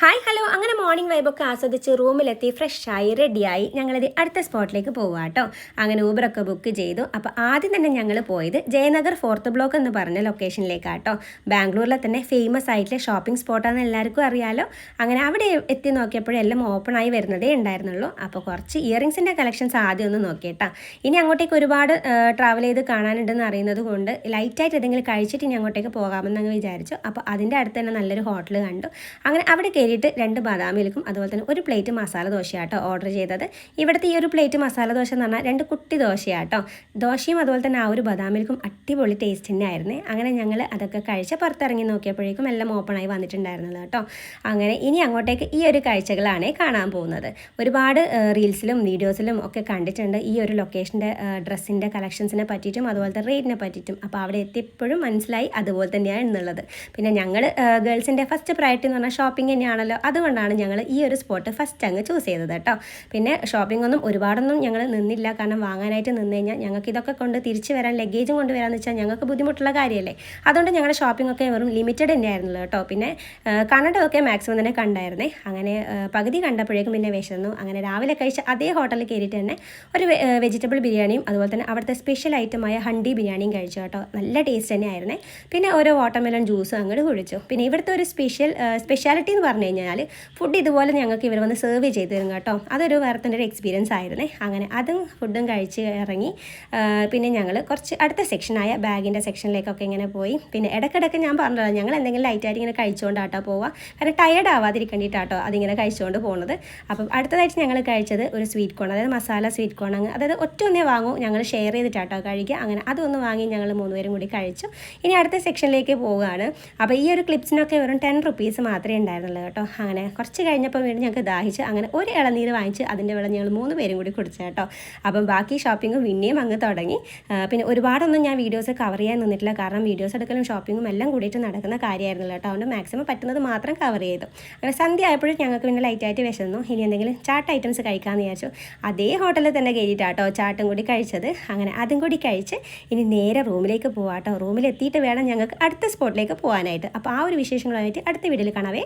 Hi hello അങ്ങനെ morning വൈബൊക്കെ ആസ്വദിച്ച് റൂമിലെത്തി ഫ്രഷായി റെഡിയായി ഞങ്ങളിത് അടുത്ത സ്പോട്ടിലേക്ക് പോവാം കേട്ടോ. അങ്ങനെ ഊബറൊക്കെ ബുക്ക് ചെയ്തു. അപ്പോൾ ആദ്യം തന്നെ ഞങ്ങൾ പോയത് ജയനഗർ 4th ബ്ലോക്ക് എന്ന് പറഞ്ഞ ലൊക്കേഷനിലേക്കാട്ടോ. ബാംഗ്ലൂരിലെ തന്നെ ഫേമസ് ആയിട്ടുള്ള ഷോപ്പിംഗ് സ്പോട്ടാണെന്ന് എല്ലാവർക്കും അറിയാലോ. അങ്ങനെ അവിടെ എത്തി നോക്കിയപ്പോഴെല്ലാം ഓപ്പണായി വരുന്നതേ ഉണ്ടായിരുന്നുള്ളൂ. അപ്പോൾ കുറച്ച് ഇയറിങ്സിൻ്റെ കളക്ഷൻസ് ആദ്യം ഒന്ന് നോക്കിയിട്ടാ. ഇനി അങ്ങോട്ടേക്ക് ഒരുപാട് ട്രാവൽ ചെയ്ത് കാണാനുണ്ടെന്ന് അറിയുന്നത് കൊണ്ട് ലൈറ്റായിട്ട് എന്തെങ്കിലും കഴിച്ചിട്ട് ഇനി അങ്ങോട്ടേക്ക് പോകാമെന്ന് അങ്ങ് വിചാരിച്ചു. അപ്പോൾ അതിൻ്റെ അടുത്ത് തന്നെ നല്ലൊരു ഹോട്ടൽ കണ്ടു. അങ്ങനെ അവിടെ കയറിയിട്ട് 2 ബാദാം മിൽക്കും അതുപോലെ തന്നെ ഒരു പ്ലേറ്റ് മസാല ദോശയാട്ടോ ഓർഡർ ചെയ്തത്. ഇവിടുത്തെ ഈ ഒരു പ്ലേറ്റ് മസാല ദോശ എന്ന് പറഞ്ഞാൽ 2 കുട്ടി ദോശയാട്ടോ. ദോശയും അതുപോലെ തന്നെ ആ ഒരു ബാദാം മിൽക്കും അടിപൊളി ടേസ്റ്റ് തന്നെ ആയിരുന്നേ. അങ്ങനെ ഞങ്ങൾ അതൊക്കെ കഴിച്ച് പുറത്തിറങ്ങി നോക്കിയപ്പോഴേക്കും എല്ലാം ഓപ്പണായി വന്നിട്ടുണ്ടായിരുന്നത് കേട്ടോ. അങ്ങനെ ഇനി അങ്ങോട്ടേക്ക് ഈ ഒരു കാഴ്ചകളാണ് കാണാൻ പോകുന്നത്. ഒരുപാട് റീൽസിലും വീഡിയോസിലും ഒക്കെ കണ്ടിട്ടുണ്ട് ഈ ഒരു ലൊക്കേഷൻ്റെ ഡ്രസ്സിൻ്റെ കളക്ഷൻസിനെ പറ്റിയിട്ടും അതുപോലത്തെ റേറ്റിനെ പറ്റിയിട്ടും. അപ്പോൾ അവിടെ എത്തിയപ്പോഴും മനസ്സിലായി അതുപോലെ തന്നെയാണ് എന്നുള്ളത്. പിന്നെ ഞങ്ങൾ ഗേൾസിൻ്റെ ഫസ്റ്റ് പ്രയോറിറ്റി എന്ന് പറഞ്ഞാൽ ഷോപ്പിംഗ് തന്നെയാണല്ലോ. അതുകൊണ്ടാണ് ഞങ്ങൾ ഈ ഒരു സ്പോട്ട് ഫസ്റ്റ് അങ്ങ് ചൂസ് ചെയ്തത് കേട്ടോ. പിന്നെ ഷോപ്പിംഗ് ഒന്നും ഒരുപാടൊന്നും ഞങ്ങൾ നിന്നില്ല. കാരണം വാങ്ങാനായിട്ട് നിന്ന് കഴിഞ്ഞാൽ ഞങ്ങൾക്ക് ഇതൊക്കെ കൊണ്ട് തിരിച്ച് വരാൻ ലഗേജും കൊണ്ട് വരാമെന്ന് വെച്ചാൽ ഞങ്ങൾക്ക് ബുദ്ധിമുട്ടുള്ള കാര്യമല്ലേ. അതുകൊണ്ട് ഞങ്ങളുടെ ഷോപ്പിംഗ് ഒക്കെ വെറും ലിമിറ്റഡ് തന്നെയായിരുന്നല്ലോ കേട്ടോ. പിന്നെ കന്നഡമൊക്കെ മാക്സിമം തന്നെ കണ്ടായിരുന്നേ. അങ്ങനെ പകുതി കണ്ടപ്പോഴേക്കും പിന്നെ വിശന്നു. അങ്ങനെ രാവിലെ കഴിച്ച അതേ ഹോട്ടലിൽ കയറിയിട്ട് തന്നെ ഒരു വെജിറ്റബിൾ ബിരിയാണിയും അതുപോലെ തന്നെ അവിടുത്തെ സ്പെഷ്യൽ ഐറ്റമായ ഹണ്ടി ബിരിയാണിയും കഴിച്ചു കേട്ടോ. നല്ല ടേസ്റ്റ് തന്നെയായിരുന്നേ. പിന്നെ ഓരോ വാട്ടർമെലൺ ജ്യൂസും അങ്ങോട്ട് കുടിച്ചു. പിന്നെ ഇവിടുത്തെ ഒരു സ്പെഷ്യാലിറ്റി എന്ന് പറഞ്ഞു കഴിഞ്ഞാൽ ഫുഡ് ഇതുപോലെ ഞങ്ങൾക്ക് ഇവർ വന്ന് സെർവ് ചെയ്ത് തരും കേട്ടോ. അതൊരു വേറെ തന്നെ ഒരു എക്സ്പീരിയൻസ് ആയിരുന്നേ. അങ്ങനെ അതും ഫുഡും കഴിച്ച് ഇറങ്ങി. പിന്നെ ഞങ്ങൾ കുറച്ച് അടുത്ത സെക്ഷനായ ബാഗിൻ്റെ സെക്ഷനിലേക്കൊക്കെ ഇങ്ങനെ പോയി. പിന്നെ ഇടയ്ക്കിടയ്ക്ക് ഞാൻ പറഞ്ഞല്ലോ ഞങ്ങൾ എന്തെങ്കിലും ലൈറ്റായിട്ട് ഇങ്ങനെ കഴിച്ചുകൊണ്ടാട്ടോ പോവുക. കാരണം ടയേർഡ് ആവാതിരിക്കേണ്ടിയിട്ടാട്ടോ അതിങ്ങനെ കഴിച്ചുകൊണ്ട് പോകുന്നത്. അപ്പം അടുത്തതായിട്ട് ഞങ്ങൾ കഴിച്ചത് ഒരു സ്വീറ്റ് കോൺ, അതായത് മസാല സ്വീറ്റ് കോൺ. അതായത് ഒറ്റൊന്നേ വാങ്ങൂ, ഞങ്ങൾ ഷെയർ ചെയ്തിട്ടാട്ടോ കഴിക്കുക. അങ്ങനെ അതൊന്ന് വാങ്ങി ഞങ്ങൾ 3 പേരും കൂടി കഴിച്ചു. ഇനി അടുത്ത സെക്ഷനിലേക്ക് പോവുകയാണ്. അപ്പോൾ ഈ ഒരു ക്ലിപ്സിനൊക്കെ വെറും 10 റുപ്പീസ് മാത്രമേ ഉണ്ടായിരുന്നുള്ളൂ കേട്ടോ. അങ്ങനെ കുറച്ച് കഴിഞ്ഞപ്പോൾ വീണ്ടും ഞങ്ങൾക്ക് ദാഹിച്ച് അങ്ങനെ ഒരു ഇളനീര് വാങ്ങിച്ച് അതിൻ്റെ വെള്ളം ഞങ്ങൾ 3 പേരും കൂടി കുടിച്ചു കേട്ടോ. അപ്പം ബാക്കി ഷോപ്പിങ്ങും പിന്നെയും അങ്ങ് തുടങ്ങി. പിന്നെ ഒരുപാടൊന്നും ഞാൻ വീഡിയോസ് കവർ ചെയ്യാൻ നിന്നിട്ടില്ല. കാരണം വീഡിയോസ് എടുക്കലും ഷോപ്പിങ്ങും എല്ലാം കൂടിയിട്ട് നടക്കുന്ന കാര്യമായിരുന്നില്ല കേട്ടോ. അതുകൊണ്ട് മാക്സിമം പറ്റുന്നത് മാത്രം കവർ ചെയ്തു. അങ്ങനെ സന്ധ്യ ആയപ്പോഴും ഞങ്ങൾക്ക് പിന്നെ ലൈറ്റായിട്ട് വിശന്നു. ഇനി എന്തെങ്കിലും ചാട്ട് ഐറ്റംസ് കഴിക്കാമെന്ന് വിചാരിച്ചു. അതേ ഹോട്ടലിൽ തന്നെ കയറിയിട്ടാട്ടോ ചാട്ടും കൂടി കഴിച്ചത്. അങ്ങനെ അതും കൂടി കഴിച്ച് ഇനി നേരെ റൂമിലേക്ക് പോവാട്ടോ. റൂമിലെത്തിയിട്ട് വേണം ഞങ്ങൾക്ക് അടുത്ത സ്പോട്ടിലേക്ക് പോകാനായിട്ട്. അപ്പോൾ ആ ഒരു വിശേഷങ്ങളുമായിട്ട് അടുത്ത വീഡിയോയിൽ കാണാവേ.